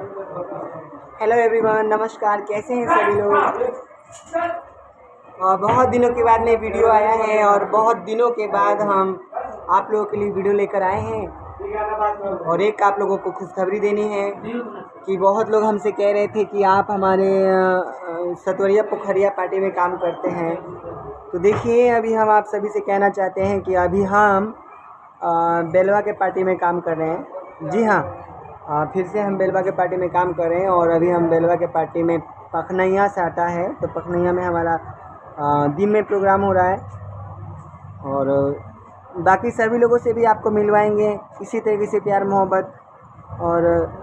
Hello everyone, नमस्कार। कैसे हैं सभी लोग? बहुत दिनों के बाद नई वीडियो आया है और बहुत दिनों के बाद हम आप लोगों के लिए वीडियो लेकर आए हैं। और एक आप लोगों को खुशखबरी देनी है कि बहुत लोग हमसे कह रहे थे कि आप हमारे सतवरिया पोखरिया पार्टी में काम करते हैं। तो देखिए, अभी हम आप सभी से कहना चाहते हैं कि अभी हम बेलवा के पार्टी में काम कर रहे हैं। जी हाँ, फिर से हम बेलवा के पार्टी में काम कर रहे हैं। और अभी हम बेलवा के पार्टी में पखनैया से आता है, तो पखनैया में हमारा दिन में प्रोग्राम हो रहा है। और बाकी सभी लोगों से भी आपको मिलवाएंगे। इसी तरीके से प्यार मोहब्बत और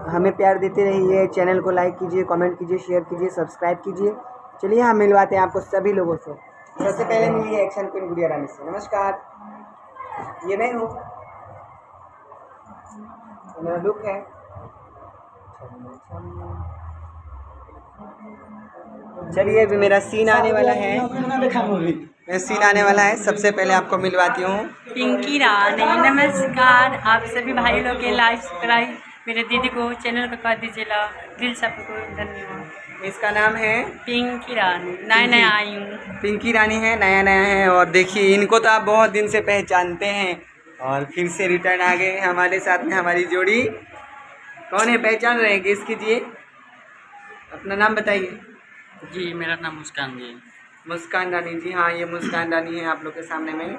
हमें प्यार देते रहिए। चैनल को लाइक कीजिए, कमेंट कीजिए, शेयर कीजिए, सब्सक्राइब कीजिए। चलिए हम मिलवाते हैं आपको सभी लोगों से। सबसे पहले मिलिए एक्शन क्वीन गुड़िया रानी से। नमस्कार, ये मैं हूँ, मेरा लुक है। चलिए, अभी मेरा सीन आने वाला है। सीन आने वाला है। सबसे पहले आपको मिलवाती हूँ पिंकी रानी। नमस्कार, आप सभी भाई लोग के लाइक सब्सक्राइब मेरे दीदी को चैनल को कर दीजिएगा। दिल से आपको धन्यवाद। इसका नाम है पिंकी रानी। नया आई हूँ। पिंकी रानी है, नया है। और देखिए, इनको तो आप बहुत दिन से पहचानते हैं और फिर से रिटर्न आ गए हमारे साथ में। हमारी जोड़ी कौन है, पहचान रहे हैं? गेस कीजिए, अपना नाम बताइए। जी, मेरा नाम मुस्कान जी। मुस्कान रानी जी, हाँ, ये मुस्कान रानी है आप लोग के सामने में।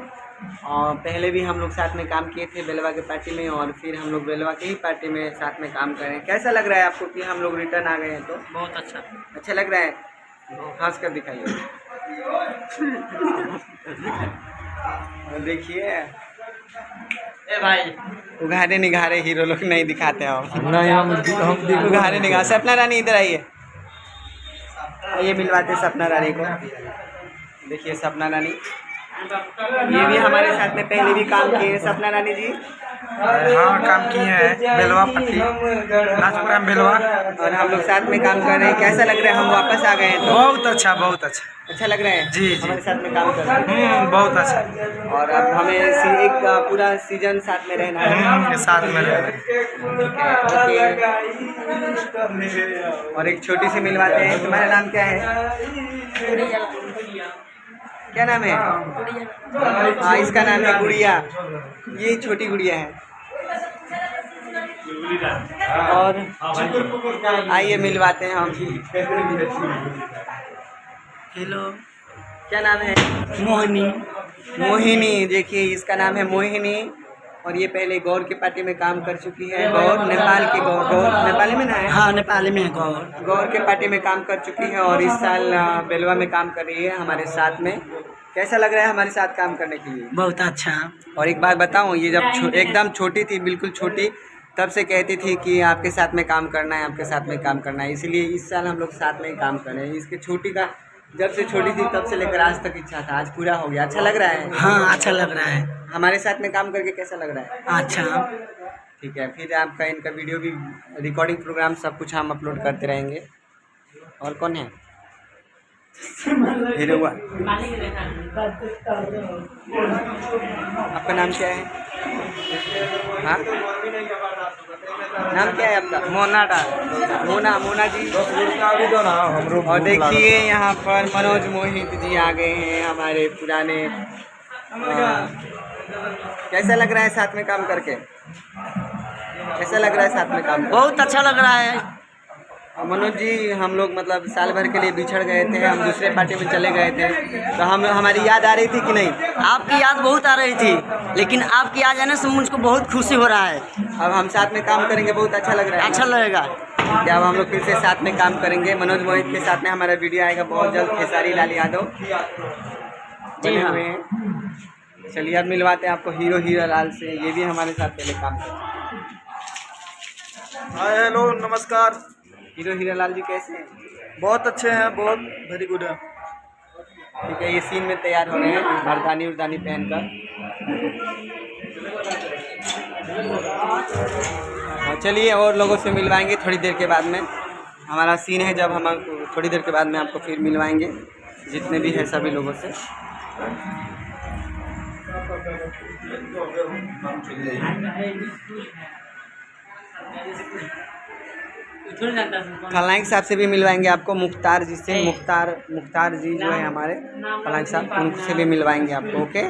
और पहले भी हम लोग साथ में काम किए थे बेलवा के पार्टी में, और फिर हम लोग बेलवा के ही पार्टी में साथ में काम कर रहे हैं। कैसा लग रहा है आपको कि हम लोग रिटर्न आ गए हैं? तो बहुत अच्छा लग रहा है। हंस कर दिखाइए। देखिए, ए भाई, उघारे निघारे हीरो लोग नहीं दिखाते हैं नहीं, हम उघारे निघारे। सपना रानी इधर आइए, ये मिलवाते हैं सपना रानी को। देखिए सपना रानी, ये भी हमारे साथ में पहले भी काम किए हैं। सपना रानी जी, हाँ, काम किए हैं बेलवा पट्टी नाचपुरा में बेलवा, और हम लोग साथ में काम कर रहे हैं। कैसा लग रहा है? हम वापस आ गए हैं तो बहुत अच्छा अच्छा लग रहा है। जी हमारे साथ में काम कर रहे हैं, बहुत अच्छा। और अब हमें एक पूरा सीजन साथ में रहना है। साथ में रह रहे और एक छोटी सी मिलवाते हैं। तुम्हारा नाम क्या है? क्या नाम है? हाँ, इसका नाम है गुड़िया। ये छोटी गुड़िया है। और आइए मिलवाते हैं हम। हेलो, क्या नाम है? मोहिनी। मोहिनी, देखिए इसका नाम है मोहिनी। और ये पहले गौर के पार्टी में काम कर चुकी है। गौर नेपाल के गौर नेपाली में ना है? हाँ, नेपाली में गौर के पार्टी में काम कर चुकी है, और इस साल बेलवा में काम कर रही है हमारे साथ में। कैसा लग रहा है हमारे साथ काम करने के लिए? बहुत अच्छा। और एक बात बताऊं, ये जब एकदम छोटी थी, बिल्कुल छोटी, तब से कहती थी कि आपके साथ में काम करना है, आपके साथ में काम करना है। इसलिए इस साल हम लोग साथ में ही काम कर रहे हैं। इसके छोटी का जब से छोटी थी तब से लेकर आज तक इच्छा था, आज पूरा हो गया। अच्छा लग रहा है? हाँ, अच्छा लग रहा है। हमारे साथ में काम करके कैसा लग रहा है? अच्छा। ठीक है, फिर आपका इनका वीडियो भी, रिकॉर्डिंग प्रोग्राम सब कुछ हम अपलोड करते रहेंगे। और कौन है? हीरो। आपका नाम क्या है? हाँ, नाम क्या है आपका? मोना जी। और देखिए, यहाँ पर मनोज मोहित जी आ गए हैं, हमारे पुराने। कैसा लग रहा है साथ में काम करके? कैसा लग रहा है साथ में काम? बहुत अच्छा लग रहा है। मनोज जी, हम लोग मतलब साल भर के लिए बिछड़ गए थे, हम दूसरे पार्टी में चले गए थे, तो हमारी याद आ रही थी कि नहीं? आपकी याद बहुत आ रही थी, लेकिन आपकी याद आने से मुझको बहुत खुशी हो रहा है। अब हम साथ में काम करेंगे, बहुत अच्छा लग रहा है। अच्छा लगेगा। क्या अब हम लोग फिर से साथ में काम करेंगे? मनोज मोहित के साथ में हमारा वीडियो आएगा बहुत जल्द। खेसारी लाल यादव बने हुए हैं। चलिए, अब मिलवाते हैं आपको हीरो लाल से। ये भी हमारे साथ पहले काम करते हैं। हाय, हेलो, नमस्कार। हीरो लाल जी कैसे हैं? बहुत अच्छे हैं, बहुत वेरी गुड है। ठीक है, ये सीन में तैयार हो रहे हैं मर्दानी उर्दानी पहनकर। चलिए, और लोगों से मिलवाएंगे थोड़ी देर के बाद में। हमारा सीन है जब हम थोड़ी देर के बाद में आपको फिर मिलवाएंगे, जितने भी हैं सभी लोगों से। खलनायक साहब से भी मिलवाएंगे आपको, मुख्तार जी से, मुख्तार जी जो है हमारे खलनायक साहब, उनसे भी मिलवाएंगे आपको। ओके।